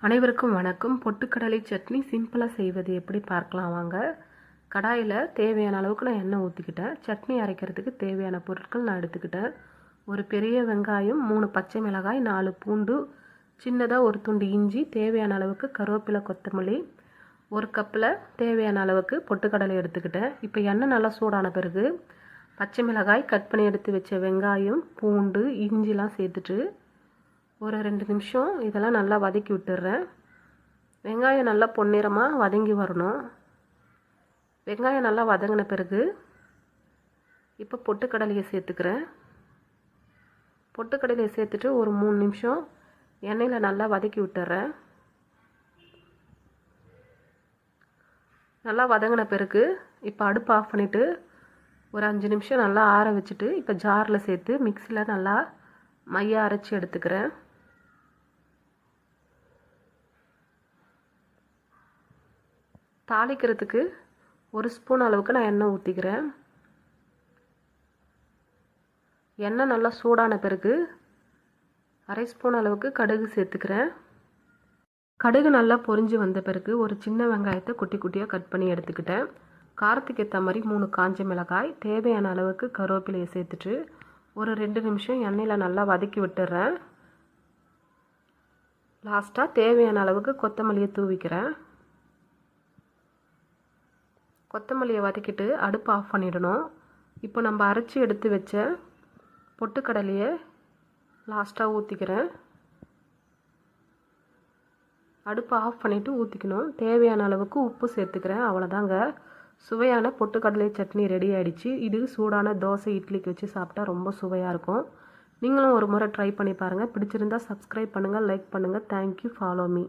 அனைவருக்கும் வணக்கம். பொட்டுக்கடலை சட்னி சிம்பிளாக செய்வது எப்படி பார்க்கலாம் வாங்க. கடாயில் தேவையான அளவுக்கு நான் எண்ணெய் ஊற்றிக்கிட்டேன். சட்னி அரைக்கிறதுக்கு தேவையான பொருட்கள் நான் எடுத்துக்கிட்டேன். ஒரு பெரிய வெங்காயம், 3 பச்சை மிளகாய், 4 பூண்டு, சின்னதாக ஒரு துண்டு இஞ்சி, தேவையான அளவுக்கு கருவேப்பிலை, கொத்தமல்லி, ஒரு கப்பில் தேவையான அளவுக்கு பொட்டுக்கடலை எடுத்துக்கிட்டேன். இப்போ எண்ணெய் நல்லா சூடான பிறகு பச்சை மிளகாய், கட் பண்ணி எடுத்து வச்ச வெங்காயம், பூண்டு, இஞ்சிலாம் சேர்த்துட்டு ஒரு 2 நிமிஷம் இதெல்லாம் நல்லா வதக்கி விட்டுடுறேன். வெங்காயம் நல்லா பொன்னிறமாக வதங்கி வரணும். வெங்காயம் நல்லா வதங்கின பிறகு இப்போ பொட்டுக்கடலையை சேர்த்துக்கிறேன். பொட்டுக்கடலையை சேர்த்துட்டு ஒரு 3 நிமிஷம் எண்ணெயில் நல்லா வதக்கி விட்டுறேன். நல்லா வதங்கின பிறகு இப்போ அடுப்பு ஆஃப் பண்ணிவிட்டு ஒரு 5 நிமிஷம் நல்லா ஆற வச்சுட்டு இப்போ ஜாரில் சேர்த்து மிக்சியில் நல்லா மையாக அரைச்சி எடுத்துக்கிறேன். தாளிக்கிறதுக்கு 1 ஸ்பூன் அளவுக்கு நான் எண்ணெய் ஊற்றிக்கிறேன். எண்ணெய் நல்லா சூடான பிறகு 1/2 ஸ்பூன் அளவுக்கு கடுகு சேர்த்துக்கிறேன். கடுகு நல்லா பொரிஞ்சு வந்த பிறகு ஒரு சின்ன வெங்காயத்தை குட்டி குட்டியாக கட் பண்ணி எடுத்துக்கிட்டேன். காரத்துக்கு ஏற்ற மாதிரி 3 காஞ்ச மிளகாய், தேவையான அளவுக்கு கருவேப்பிலையை சேர்த்துட்டு ஒரு 2 நிமிஷம் எண்ணெயில் நல்லா வதக்கி விட்டுறேன். லாஸ்ட்டாக தேவையான அளவுக்கு கொத்தமல்லியை தூவிக்கிறேன். கொத்தமல்லியை வதக்கிட்டு அடுப்பு ஆஃப் பண்ணிடணும். இப்போ நம்ம அரைச்சி எடுத்து வச்ச பொட்டுக்கடலையை லாஸ்ட்டாக ஊற்றிக்கிறேன். அடுப்பு ஆஃப் பண்ணிவிட்டு ஊற்றிக்கணும். தேவையான அளவுக்கு உப்பு சேர்த்துக்கிறேன். அவ்வளோதாங்க, சுவையான பொட்டுக்கடலை சட்னி ரெடி ஆகிடுச்சு. இது சூடான தோசை, இட்லிக்கு வச்சு சாப்பிட்டா ரொம்ப சுவையாக இருக்கும். நீங்களும் ஒரு முறை ட்ரை பண்ணி பாருங்கள். பிடிச்சிருந்தால் சப்ஸ்கிரைப் பண்ணுங்கள், லைக் பண்ணுங்கள். தேங்க்யூ. Follow me.